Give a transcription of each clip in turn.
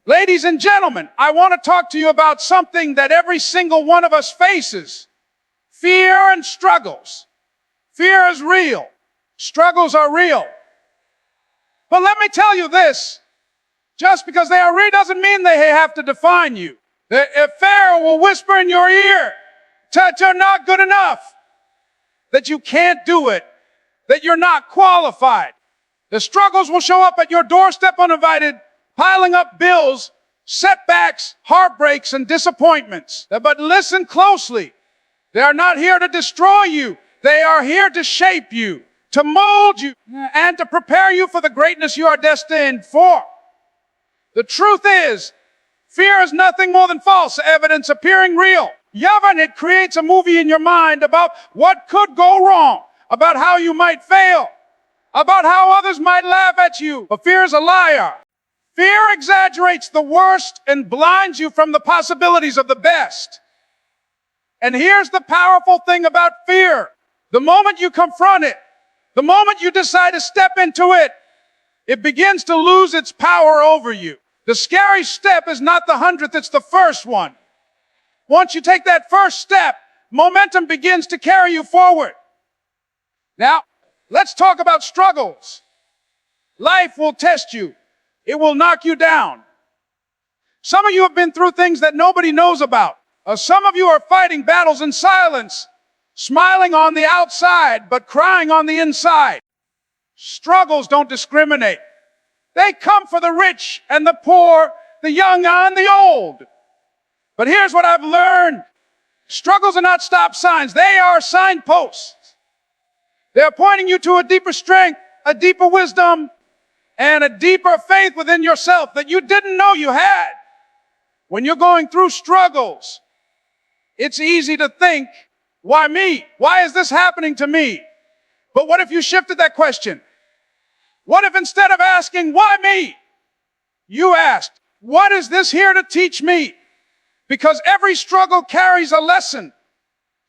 Ladies and gentlemen, I want to talk to you about something that every single one of us faces. Fear and struggles. Fear is real. Struggles are real. But let me tell you this. Just because they are real doesn't mean they have to define you. If fear will whisper in your ear that you're not good enough, that you can't do it, that you're not qualified. The struggles will show up at your doorstep uninvited, piling up bills, setbacks, heartbreaks, and disappointments. But listen closely. They are not here to destroy you. They are here to shape you, to mold you, and to prepare you for the greatness you are destined for. The truth is, fear is nothing more than false evidence appearing real. It creates a movie in your mind about what could go wrong, about how you might fail, about how others might laugh at you. But fear is a liar. Fear exaggerates the worst and blinds you from the possibilities of the best. And here's the powerful thing about fear. The moment you confront it, the moment you decide to step into it, it begins to lose its power over you. The scary step is not the 100th, it's the first one. Once you take that first step, momentum begins to carry you forward. Now, let's talk about struggles. Life will test you. It will knock you down. Some of you have been through things that nobody knows about. Some of you are fighting battles in silence, smiling on the outside, but crying on the inside. Struggles don't discriminate. They come for the rich and the poor, the young and the old. But here's what I've learned. Struggles are not stop signs. They are signposts. They're pointing you to a deeper strength, a deeper wisdom, and a deeper faith within yourself that you didn't know you had. When you're going through struggles, it's easy to think, why me? Why is this happening to me? But what if you shifted that question? What if instead of asking, why me? You asked, what is this here to teach me? Because every struggle carries a lesson.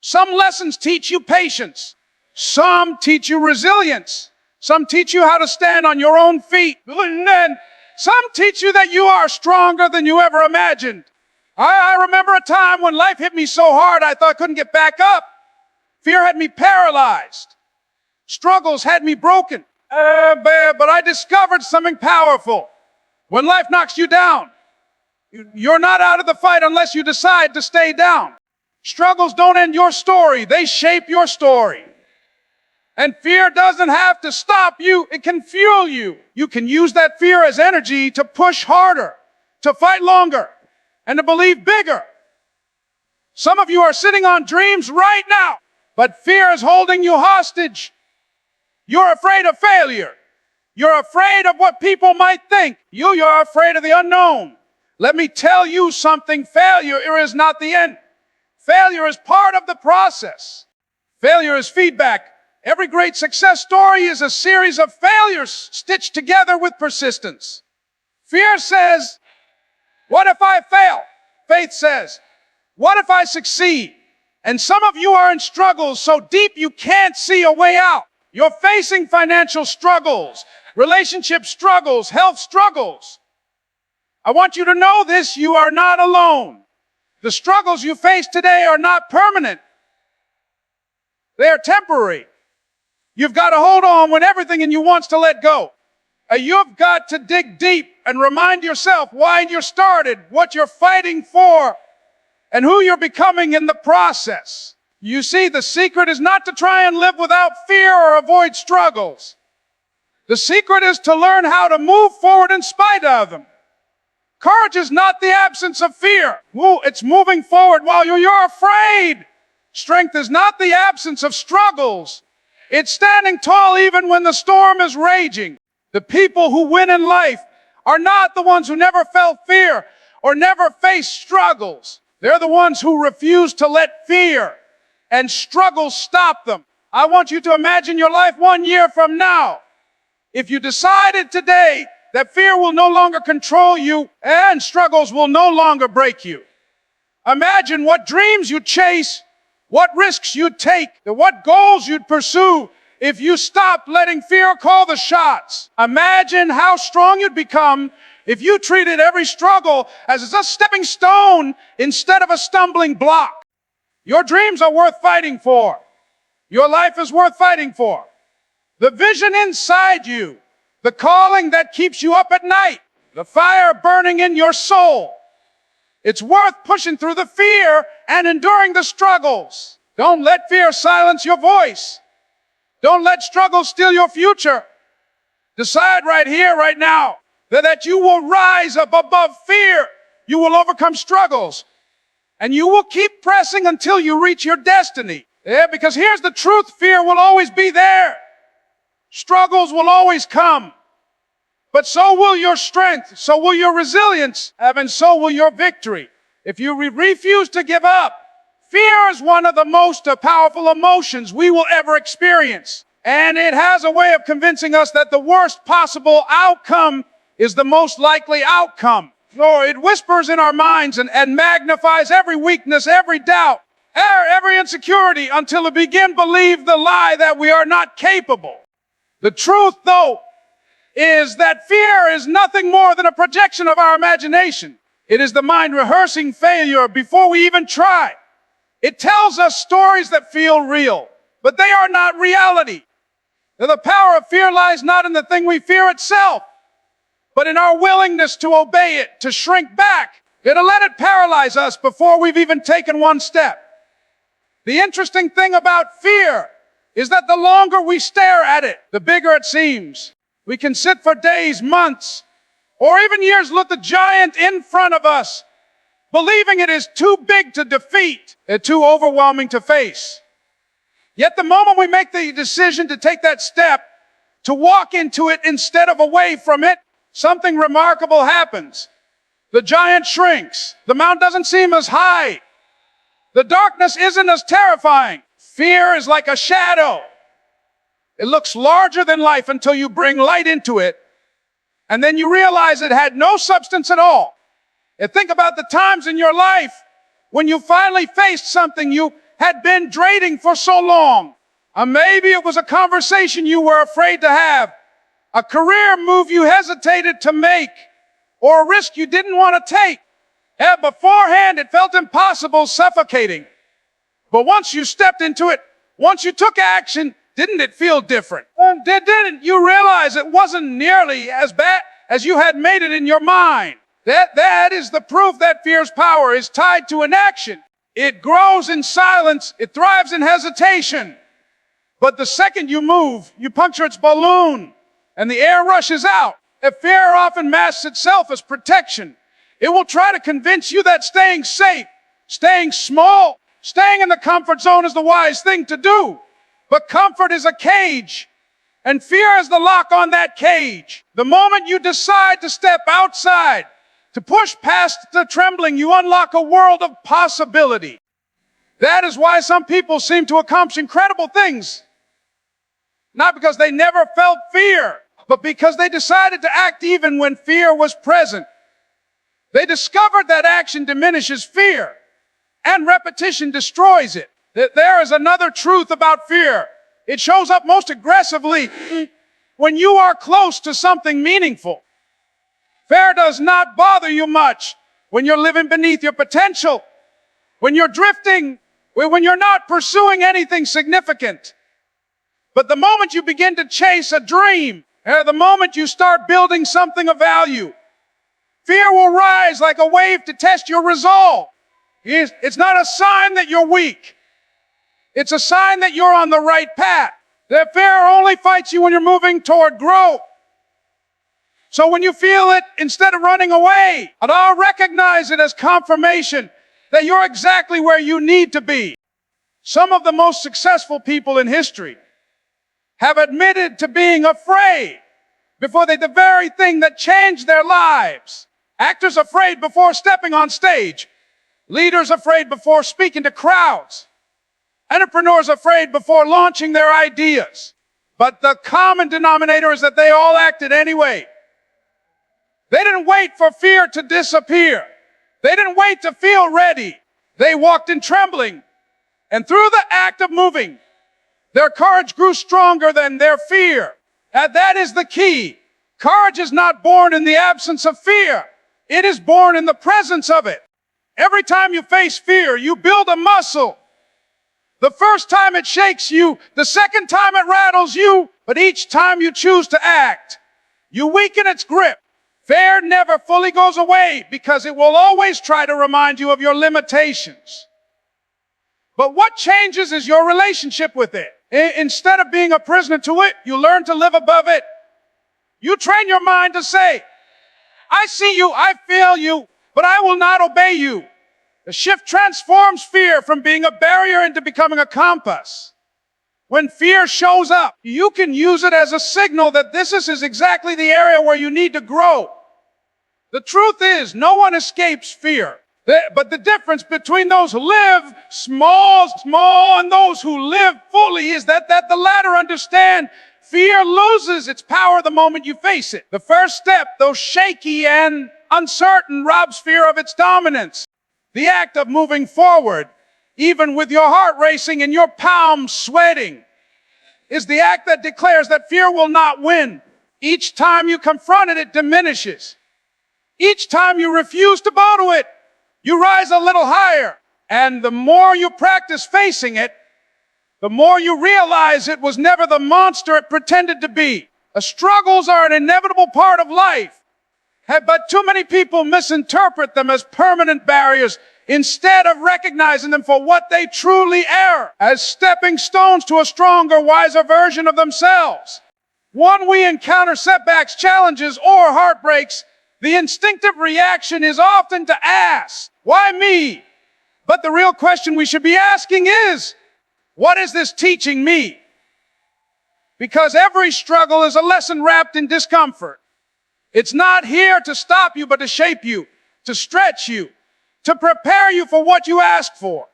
Some lessons teach you patience. Some teach you resilience. Some teach you how to stand on your own feet. And then some teach you that you are stronger than you ever imagined. I remember a time when life hit me so hard I thought I couldn't get back up. Fear had me paralyzed. Struggles had me broken. But I discovered something powerful. When life knocks you down, you're not out of the fight unless you decide to stay down. Struggles don't end your story. They shape your story. And fear doesn't have to stop you. It can fuel you. You can use that fear as energy to push harder, to fight longer, and to believe bigger. Some of you are sitting on dreams right now, but fear is holding you hostage. You're afraid of failure. You're afraid of what people might think. You're afraid of the unknown. Let me tell you something. Failure is not the end. Failure is part of the process. Failure is feedback. Every great success story is a series of failures stitched together with persistence. Fear says, what if I fail? Faith says, what if I succeed? And some of you are in struggles so deep you can't see a way out. You're facing financial struggles, relationship struggles, health struggles. I want you to know this, you are not alone. The struggles you face today are not permanent. They are temporary. You've got to hold on when everything in you wants to let go. You've got to dig deep and remind yourself why you started, what you're fighting for, and who you're becoming in the process. You see, the secret is not to try and live without fear or avoid struggles. The secret is to learn how to move forward in spite of them. Courage is not the absence of fear. It's moving forward while you're afraid. Strength is not the absence of struggles. It's standing tall even when the storm is raging. The people who win in life are not the ones who never felt fear or never faced struggles. They're the ones who refuse to let fear and struggles stop them. I want you to imagine your life 1 year from now. If you decided today that fear will no longer control you and struggles will no longer break you. Imagine what dreams you'd chase, what risks you'd take, what goals you'd pursue if you stopped letting fear call the shots. Imagine how strong you'd become if you treated every struggle as a stepping stone instead of a stumbling block. Your dreams are worth fighting for. Your life is worth fighting for. The vision inside you, the calling that keeps you up at night, the fire burning in your soul. It's worth pushing through the fear and enduring the struggles. Don't let fear silence your voice. Don't let struggle steal your future. Decide right here, right now, that you will rise up above fear. You will overcome struggles. And you will keep pressing until you reach your destiny. Yeah, because here's the truth. Fear will always be there. Struggles will always come. But so will your strength, so will your resilience, and so will your victory. If you refuse to give up, fear is one of the most powerful emotions we will ever experience. And it has a way of convincing us that the worst possible outcome is the most likely outcome. So it whispers in our minds and magnifies every weakness, every doubt, every insecurity until we begin to believe the lie that we are not capable. The truth, though, is that fear is nothing more than a projection of our imagination. It is the mind rehearsing failure before we even try. It tells us stories that feel real, but they are not reality. The power of fear lies not in the thing we fear itself, but in our willingness to obey it, to shrink back, to let it paralyze us before we've even taken one step. The interesting thing about fear is that the longer we stare at it, the bigger it seems. We can sit for days, months, or even years, look the giant in front of us, believing it is too big to defeat, too overwhelming to face. Yet the moment we make the decision to take that step, to walk into it instead of away from it, something remarkable happens. The giant shrinks. The mountain doesn't seem as high. The darkness isn't as terrifying. Fear is like a shadow. It looks larger than life until you bring light into it, and then you realize it had no substance at all. And think about the times in your life when you finally faced something you had been dreading for so long. Maybe it was a conversation you were afraid to have, a career move you hesitated to make, or a risk you didn't want to take. Beforehand, it felt impossible, suffocating. But once you stepped into it, once you took action, didn't it feel different? Didn't you realize it wasn't nearly as bad as you had made it in your mind? That is the proof that fear's power is tied to inaction. It grows in silence. It thrives in hesitation. But the second you move, you puncture its balloon and the air rushes out. Fear often masks itself as protection. It will try to convince you that staying safe, staying small, staying in the comfort zone is the wise thing to do. But comfort is a cage, and fear is the lock on that cage. The moment you decide to step outside, to push past the trembling, you unlock a world of possibility. That is why some people seem to accomplish incredible things. Not because they never felt fear, but because they decided to act even when fear was present. They discovered that action diminishes fear, and repetition destroys it. There is another truth about fear. It shows up most aggressively when you are close to something meaningful. Fear does not bother you much when you're living beneath your potential, when you're drifting, when you're not pursuing anything significant. But the moment you begin to chase a dream, the moment you start building something of value, fear will rise like a wave to test your resolve. It's not a sign that you're weak. It's a sign that you're on the right path. That fear only fights you when you're moving toward growth. So when you feel it, instead of running away, I'll recognize it as confirmation that you're exactly where you need to be. Some of the most successful people in history have admitted to being afraid before they did the very thing that changed their lives. Actors afraid before stepping on stage. Leaders afraid before speaking to crowds. Entrepreneurs afraid before launching their ideas. But the common denominator is that they all acted anyway. They didn't wait for fear to disappear. They didn't wait to feel ready. They walked in trembling. And through the act of moving, their courage grew stronger than their fear. And that is the key. Courage is not born in the absence of fear. It is born in the presence of it. Every time you face fear, you build a muscle. The first time it shakes you, the second time it rattles you, but each time you choose to act, you weaken its grip. Fear never fully goes away because it will always try to remind you of your limitations. But what changes is your relationship with it. Instead of being a prisoner to it, you learn to live above it. You train your mind to say, I see you, I feel you, but I will not obey you. The shift transforms fear from being a barrier into becoming a compass. When fear shows up, you can use it as a signal that this is exactly the area where you need to grow. The truth is, no one escapes fear. But the difference between those who live small, and those who live fully is that the latter understand fear loses its power the moment you face it. The first step, though shaky and uncertain, robs fear of its dominance. The act of moving forward, even with your heart racing and your palms sweating, is the act that declares that fear will not win. Each time you confront it, it diminishes. Each time you refuse to bow to it, you rise a little higher. And the more you practice facing it, the more you realize it was never the monster it pretended to be. Struggles are an inevitable part of life, but too many people misinterpret them as permanent barriers instead of recognizing them for what they truly are, as stepping stones to a stronger, wiser version of themselves. When we encounter setbacks, challenges, or heartbreaks, the instinctive reaction is often to ask, why me? But the real question we should be asking is, what is this teaching me? Because every struggle is a lesson wrapped in discomfort. It's not here to stop you, but to shape you, to stretch you, to prepare you for what you asked for.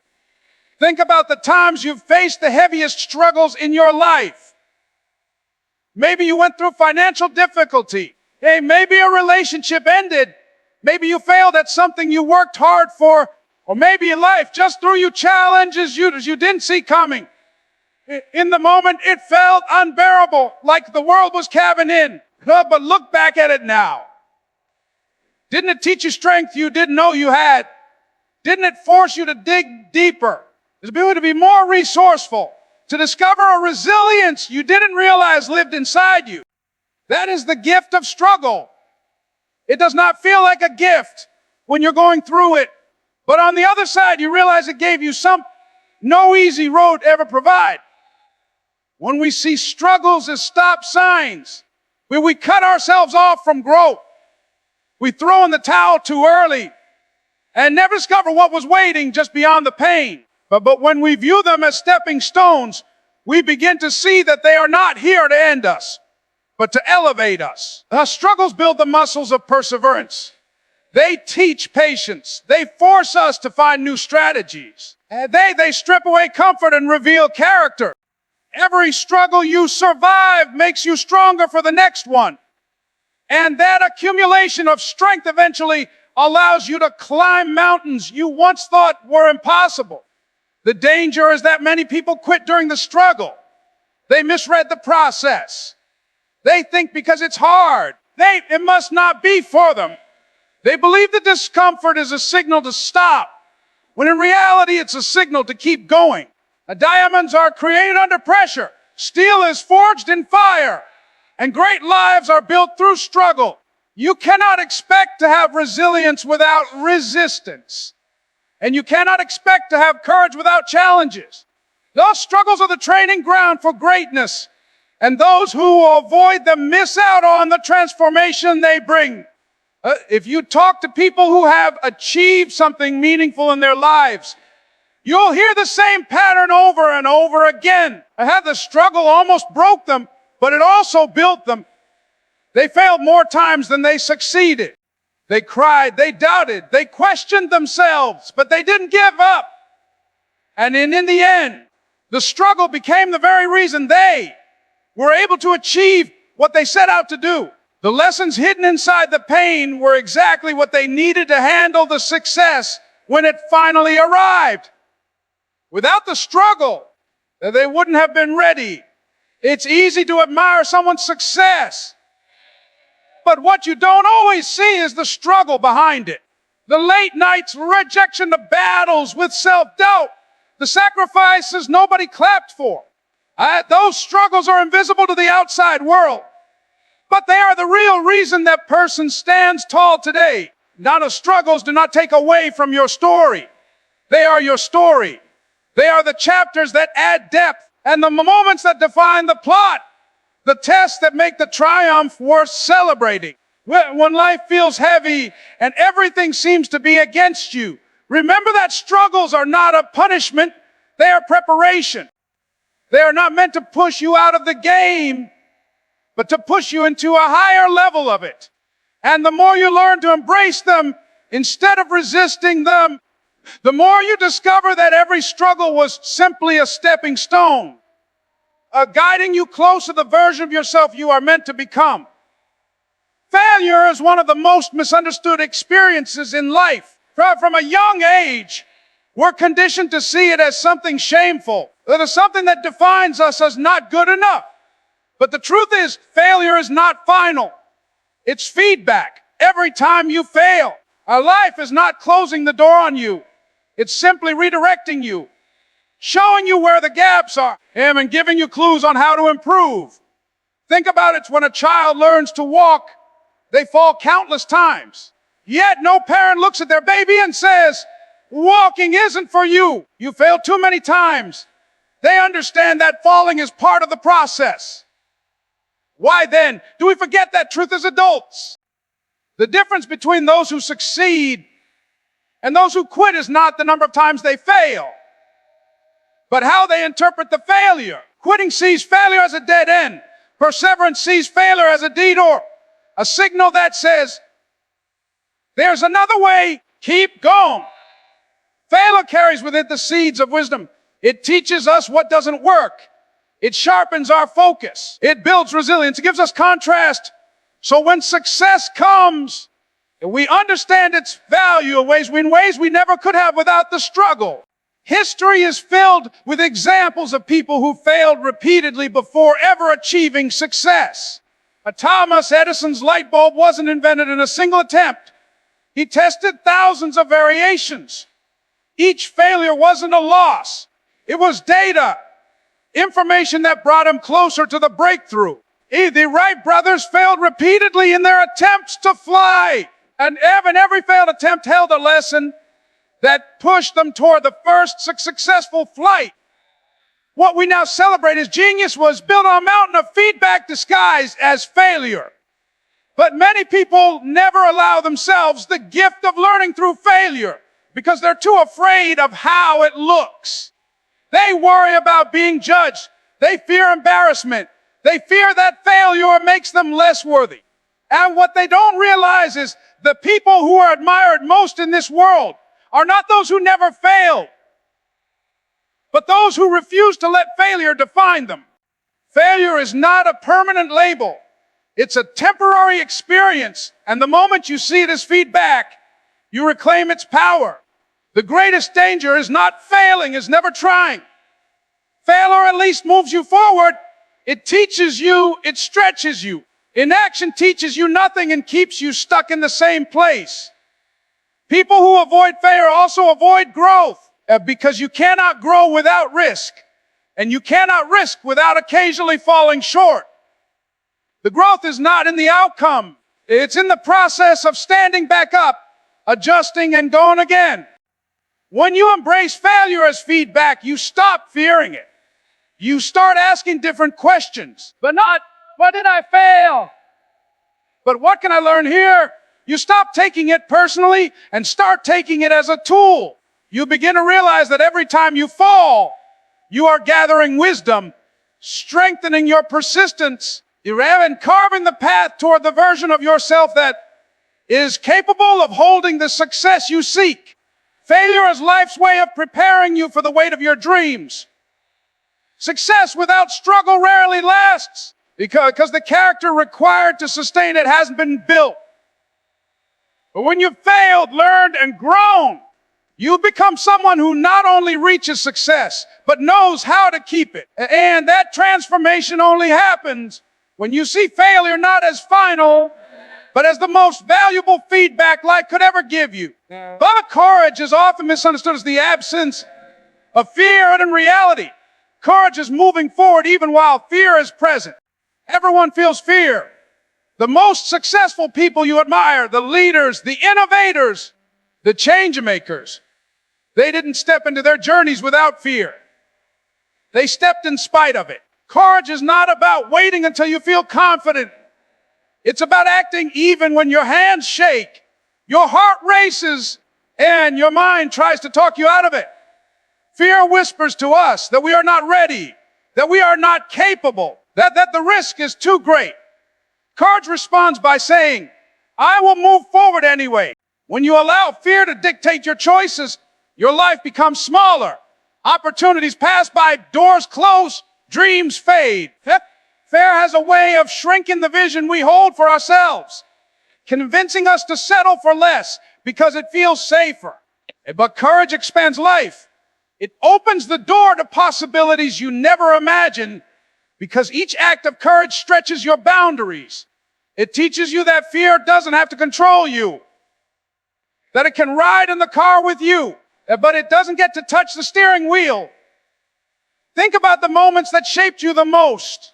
Think about the times you've faced the heaviest struggles in your life. Maybe you went through financial difficulty. Hey, maybe a relationship ended. Maybe you failed at something you worked hard for. Or maybe life just threw you challenges you didn't see coming. In the moment, it felt unbearable, like the world was caving in. But look back at it now. Didn't it teach you strength you didn't know you had? Didn't it force you to dig deeper? To be more resourceful? To discover a resilience you didn't realize lived inside you? That is the gift of struggle. It does not feel like a gift when you're going through it. But on the other side, you realize it gave you no easy road to ever provide. When we see struggles as stop signs, where we cut ourselves off from growth, we throw in the towel too early and never discover what was waiting just beyond the pain. But when we view them as stepping stones, we begin to see that they are not here to end us, but to elevate us. Our struggles build the muscles of perseverance. They teach patience. They force us to find new strategies. And they strip away comfort and reveal character. Every struggle you survive makes you stronger for the next one. And that accumulation of strength eventually allows you to climb mountains you once thought were impossible. The danger is that many people quit during the struggle. They misread the process. They think because it's hard, it must not be for them. They believe the discomfort is a signal to stop, when in reality it's a signal to keep going. Diamonds are created under pressure. Steel is forged in fire. And great lives are built through struggle. You cannot expect to have resilience without resistance. And you cannot expect to have courage without challenges. Those struggles are the training ground for greatness. And those who avoid them miss out on the transformation they bring. If you talk to people who have achieved something meaningful in their lives, you'll hear the same pattern over and over again. The struggle almost broke them, but it also built them. They failed more times than they succeeded. They cried, they doubted, they questioned themselves, but they didn't give up. And in the end, the struggle became the very reason they were able to achieve what they set out to do. The lessons hidden inside the pain were exactly what they needed to handle the success when it finally arrived. Without the struggle, they wouldn't have been ready. It's easy to admire someone's success, But what you don't always see is the struggle behind it. The late nights, rejection, the battles with self-doubt, the sacrifices nobody clapped for. Those struggles are invisible to the outside world, but they are the real reason that person stands tall today. Now, the struggles do not take away from your story. They are your story. They are the chapters that add depth and the moments that define the plot, the tests that make the triumph worth celebrating. When life feels heavy and everything seems to be against you, remember that struggles are not a punishment, they are preparation. They are not meant to push you out of the game, but to push you into a higher level of it. And the more you learn to embrace them instead of resisting them, the more you discover that every struggle was simply a stepping stone, guiding you closer to the version of yourself you are meant to become. Failure is one of the most misunderstood experiences in life. From a young age, we're conditioned to see it as something shameful. It is something that defines us as not good enough. But the truth is, failure is not final. It's feedback. Every time you fail, our life is not closing the door on you. It's simply redirecting you, showing you where the gaps are, and giving you clues on how to improve. Think about it. When a child learns to walk, they fall countless times. Yet no parent looks at their baby and says, walking isn't for you. You failed too many times. They understand that falling is part of the process. Why then do we forget that truth as adults? The difference between those who succeed and those who quit is not the number of times they fail, but how they interpret the failure. Quitting sees failure as a dead end. Perseverance sees failure as a detour, a signal that says, there's another way, keep going. Failure carries with it the seeds of wisdom. It teaches us what doesn't work. It sharpens our focus. It builds resilience. It gives us contrast. So when success comes, we understand its value in ways we never could have without the struggle. History is filled with examples of people who failed repeatedly before ever achieving success. Thomas Edison's light bulb wasn't invented in a single attempt. He tested thousands of variations. Each failure wasn't a loss. It was data, information that brought him closer to the breakthrough. The Wright brothers failed repeatedly in their attempts to fly. And every failed attempt held a lesson that pushed them toward the first successful flight. What we now celebrate as genius was built on a mountain of feedback disguised as failure. But many people never allow themselves the gift of learning through failure because they're too afraid of how it looks. They worry about being judged. They fear embarrassment. They fear that failure makes them less worthy. And what they don't realize is the people who are admired most in this world are not those who never failed, but those who refuse to let failure define them. Failure is not a permanent label. It's a temporary experience. And the moment you see it as feedback, you reclaim its power. The greatest danger is not failing, is never trying. Failure at least moves you forward. It teaches you, it stretches you. Inaction teaches you nothing and keeps you stuck in the same place. People who avoid failure also avoid growth because you cannot grow without risk, and you cannot risk without occasionally falling short. The growth is not in the outcome. It's in the process of standing back up, adjusting, and going again. When you embrace failure as feedback, you stop fearing it. You start asking different questions, but not, what did I fail? But what can I learn here? You stop taking it personally and start taking it as a tool. You begin to realize that every time you fall, you are gathering wisdom, strengthening your persistence, and carving the path toward the version of yourself that is capable of holding the success you seek. Failure is life's way of preparing you for the weight of your dreams. Success without struggle rarely lasts because the character required to sustain it hasn't been built. But when you've failed, learned, and grown, you become someone who not only reaches success, but knows how to keep it. And that transformation only happens when you see failure not as final, but as the most valuable feedback life could ever give you. But courage is often misunderstood as the absence of fear, and in reality, courage is moving forward even while fear is present. Everyone feels fear. The most successful people you admire, the leaders, the innovators, the change makers, they didn't step into their journeys without fear. They stepped in spite of it. Courage is not about waiting until you feel confident. It's about acting even when your hands shake, your heart races, and your mind tries to talk you out of it. Fear whispers to us that we are not ready, that we are not capable, that the risk is too great. Courage responds by saying, I will move forward anyway. When you allow fear to dictate your choices, your life becomes smaller. Opportunities pass by, doors close, dreams fade. Fear has a way of shrinking the vision we hold for ourselves, convincing us to settle for less because it feels safer. But courage expands life. It opens the door to possibilities you never imagined, because each act of courage stretches your boundaries. It teaches you that fear doesn't have to control you, that it can ride in the car with you, but it doesn't get to touch the steering wheel. Think about the moments that shaped you the most.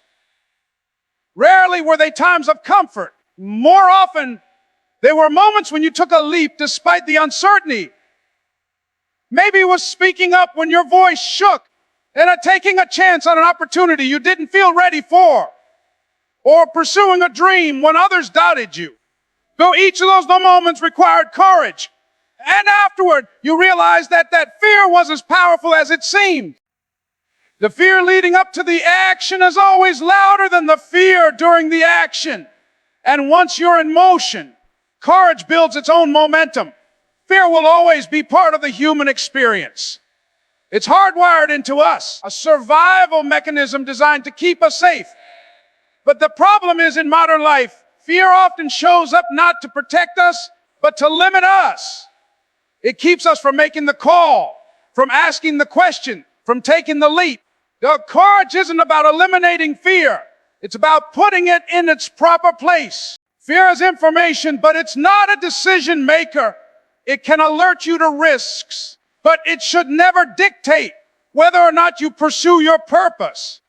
Rarely were they times of comfort. More often, they were moments when you took a leap despite the uncertainty. Maybe it was speaking up when your voice shook, and taking a chance on an opportunity you didn't feel ready for, or pursuing a dream when others doubted you. Though each of those moments required courage, and afterward you realized that fear was as powerful as it seemed. The fear leading up to the action is always louder than the fear during the action. And once you're in motion, courage builds its own momentum. Fear will always be part of the human experience. It's hardwired into us, a survival mechanism designed to keep us safe. But the problem is, in modern life, fear often shows up not to protect us, but to limit us. It keeps us from making the call, from asking the question, from taking the leap. Courage isn't about eliminating fear. It's about putting it in its proper place. Fear is information, but it's not a decision maker. It can alert you to risks, but it should never dictate whether or not you pursue your purpose.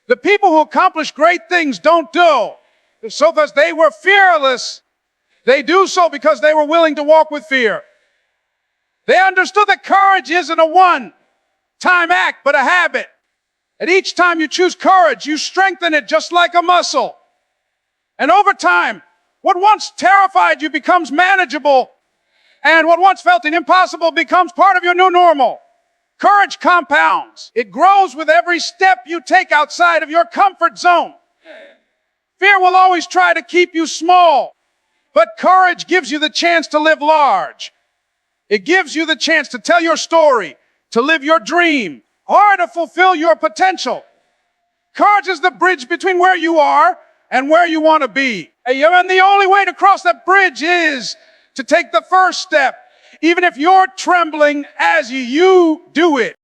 The people who accomplish great things don't do so because they were fearless. They do so because they were willing to walk with fear. They understood that courage isn't a one-time act, but a habit. And each time you choose courage, you strengthen it just like a muscle. And over time, what once terrified you becomes manageable, and what once felt impossible becomes part of your new normal. Courage compounds. It grows with every step you take outside of your comfort zone. Fear will always try to keep you small, but courage gives you the chance to live large. It gives you the chance to tell your story, to live your dream, or to fulfill your potential. Courage is the bridge between where you are and where you want to be. And the only way to cross that bridge is to take the first step, even if you're trembling as you do it.